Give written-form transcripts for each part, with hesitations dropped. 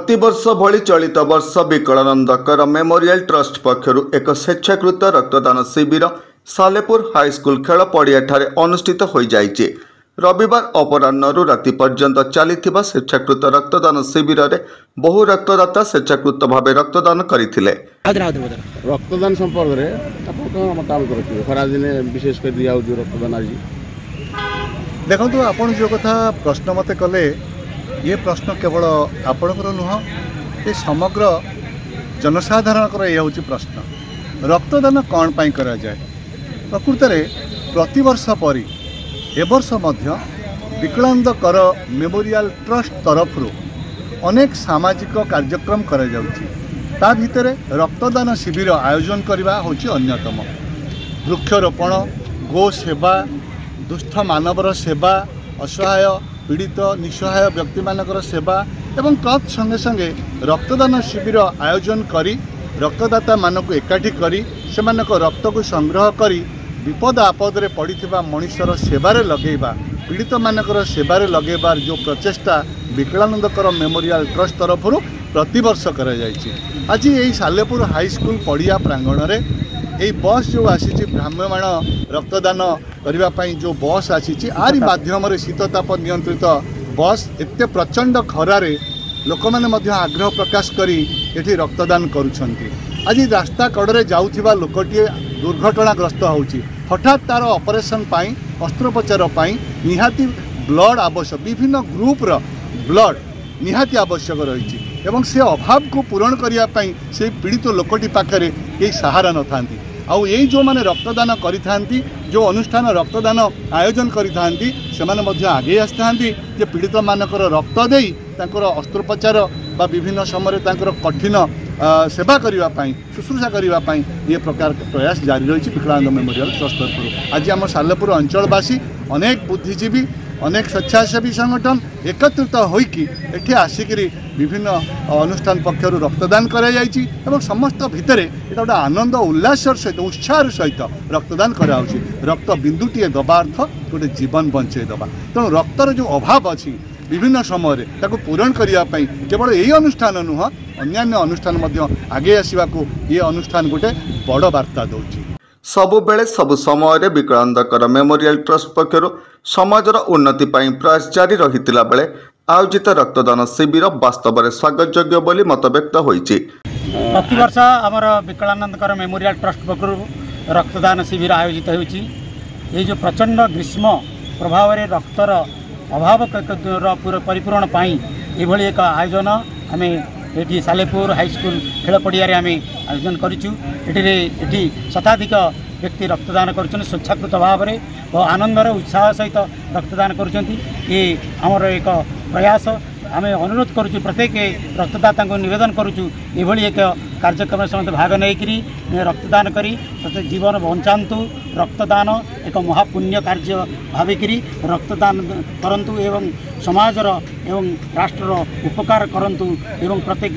प्रतिवर्ष भली चलित वर्ष विकलानंदकर मेमोरियल ट्रस्ट पक्षर एक स्वेच्छाकृत रक्तदान शिविर सालेपुर हाईस्कूल खेल पड़िया अनुष्ठित हो जाइए। रविवार अपराह्न राति पर्यंत चली स्वेच्छाकृत रक्तदान शिविर में बहु रक्तदाता स्वेच्छाकृत भाव रक्तदान करते। रक्तदान संपर्क में मतामत रखिए खरा दिन विशेष कर दिया रक्तदान आज देखो आपन जो कथा प्रश्न मत कले ये प्रश्न केवल आपणकर नुह ये समग्र जनसाधारण ये हूँ प्रश्न रक्तदान कौन पाई करा जाए। प्रकृत में प्रतिवर्ष परी एवर्ष मध्य विकलांगकर मेमोरियल ट्रस्ट तरफ अनेक सामाजिक कार्यक्रम करा जाउछि। ता भितरे रक्तदान शिविर आयोजन करवा होछि अन्यतम। वृक्षरोपण, गो सेवा, दुष्ट मानवर सेवा, असहाय पीड़ित निसहाय व्यक्ति मानकर सेवा एवं तत् संगे संगे रक्तदान शिविर आयोजन करी रक्तदाता मानक एकाठी करी सेमानक रक्त को संग्रह करी विपद आपद रे पड़िथिबा मनुष्यर सेवारे लगेबा पीड़ित मानकर सेवारे लगेबार जो प्रचेष्टा विकलानंदकर मेमोरियल ट्रस्ट तरफ प्रतिवर्ष करा जायछि। आज यही सालेपुर हाईस्कूल पड़िया प्रांगण में यही बस जो आसी भ्राम्यमाण रक्तदान करने जो बस आसी आरी माध्यम शीतताप नियंत्रित बस एते प्रचंड खरारे लोक मैंने आग्रह प्रकाश करी एठी रक्तदान करुछंती। आज रास्ता कड़े जाउथिबा लोकटीए दुर्घटनाग्रस्त होउची हठात तार ऑपरेशन पाई अस्त्रोपचार पाई निहाती ब्लड आवश्यक विभिन्न ग्रुप रो ब्लड निहाती आवश्यक रही एवं से अभाव को पूरण करने से पीड़ित लोकटी पाखे कई सहारा न था। आउ यही जो माने रक्तदान करिथांती जो अनुष्ठान रक्तदान आयोजन करिथांती सेमाने मध्य आगे आसतांती जे पीड़ित मानकर रक्त देई तांकर अस्त्रोपचार बा विभिन्न समय तांकर कठिन सेवा करने शुश्रूषा करने ये प्रकार प्रयास जारी रही विकलांग मेमोरियल ट्रस्ट तरफ। आज आम सालेपुर अंचलवासी अनेक बुद्धिजीवी अनेक स्वेच्छासेवी संगठन एकत्रित होइकी एठी आसिकी विभिन्न अनुष्ठान पक्षर रक्तदान करा जायछि एवं समस्त भितर एटा गोटे आनंद उल्लास सहित उत्साह सहित रक्तदान करा होछि। रक्त बिंदुटीए दबा अर्थ गोटे जीवन बंचे दबा। तेणु रक्तर जो अभाव अच्छी विभिन्न समय ताको पूरण करने केवल यही अनुष्ठान नुह अन्यान्य अनुष्ठान मध्य आगे आसवा को ये अनुष्ठान गोटे बड़ वार्ता दौर। सबु बेले सबु समय विकलांगकर मेमोरियल ट्रस्ट पक्षर समाजर उन्नति पाई प्रयास जारी रहितिला बेले आयोजित रक्तदान शिविर वास्तव में स्वागतयोग्य बोली मत व्यक्त होइछि। प्रतिवर्ष आमर विकलानंदकर मेमोरियल ट्रस्ट पक्षर रक्तदान शिविर आयोजित होइछि। ये जो प्रचंड ग्रीष्म प्रभाव में रक्तर अभाव परिपूरण पाई एभली एक आयोजन आमे एठी सालेपुर हाईस्कूल खेल पड़िया आम आयोजन करूँ। एटी शताधिक व्यक्ति रक्तदान कर स्वेच्छाकृत भाव में बहुत आनंदर उत्साह सहित रक्तदान कर एक प्रयास आम अनुरोध करुँ प्रत्येक रक्तदाता को निवेदन करुँ एभली एक कार्यक्रम समस्त भाग नहीं रक्तदान करी प्रत्येक जीवन बंचातु। रक्तदान एक महापुण्य कार्य भाविकी रक्तदान करंतु एवं समाजर एवं राष्ट्र उपकार करंतु एवं प्रत्येक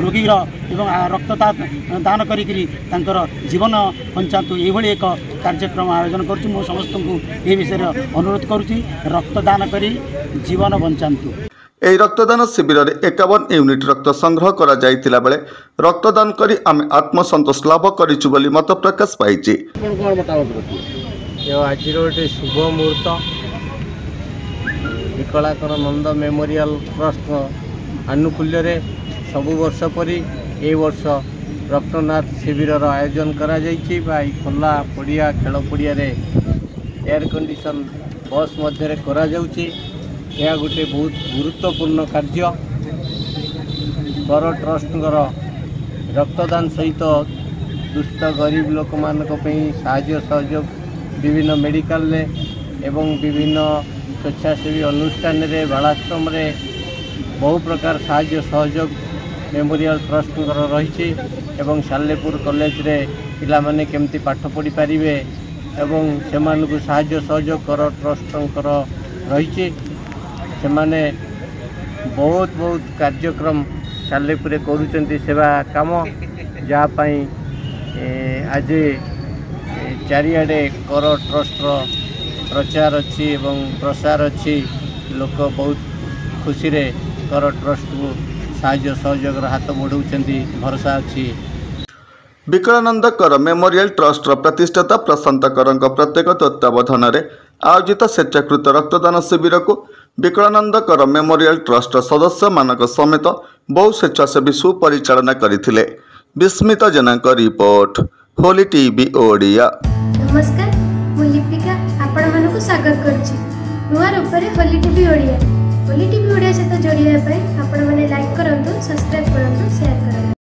रोगीर एवं रक्तदान करी तांकर जीवन बंचातु एभली एक कार्यक्रम आयोजन करुँ। मु समस्त को ये विषय अनुरोध करुँची रक्तदान करी जीवन बंचातु। यह रक्तदान शिविर में 51 यूनिट रक्त संग्रह करा जाइतिला बेले रक्तदान करी आमे आत्मसंतोष लाभ करिछु बोली मत प्रकाश पाइछि। आज गोटे शुभ मुहूर्त विकलांग मेमोरियल ट्रस्ट आनुकूल्य रे सबु वर्ष परी ए वर्ष रक्तदान शिविर आयोजन करा जाइछि। खोला पड़िया खेल पड़िया रे एयर कंडीशन बस मध्य करा जाउछि। यह गोटे बहुत गुरुत्वपूर्ण कार्य कर ट्रस्ट रक्तदान सहित दुष्ट गरीब लोक मानक साहाय्य सहयोग विभिन्न मेडिकल एवं विभिन्न स्वेच्छासेवी अनुष्ठान रे बालाश्रम रे बहु प्रकार साहाय्य सहयोग मेमोरियल ट्रस्ट रही एवं सालेपुर कॉलेज रे पिला माने केमती पाठ पढ़ी पारिबे एवं सेमानकु साहाय्य सहयोग कर ट्रस्ट रही से माने बहुत बहुत कार्यक्रम सालेपुर करुचंती सेवा काम जहाँपाई आज चारिआडे कर ट्रस्ट प्रचार अच्छी एवं प्रसार अच्छी लोक बहुत खुशी रे ट्रस्ट को साहाय्य सहयोग हाथ बढ़ाऊँच भरोसा अच्छी। विकलानंद कर मेमोरियल ट्रस्ट प्रतिष्ठाता प्रशांत कर प्रत्येक तत्वावधान में आयोजित स्वेच्छाकृत रक्तदान शिविर को विकलानंद कर मेमोरियल ट्रस्ट सदस्य मानक समेत बहु स्वेच्छासेवी सुपरिचालना करथिले। विस्मिता जेना रिपोर्ट होली टीवी ओडिया। नमस्कार, मु लिपिका आपण मानक स्वागत करछि नुआ रूपरे होली टीवी ओडिया। होली टीवी ओडिया सहित जोड़िया आपण माने लाइक करंतु, सब्सक्राइब करंतु, शेयर करंतु।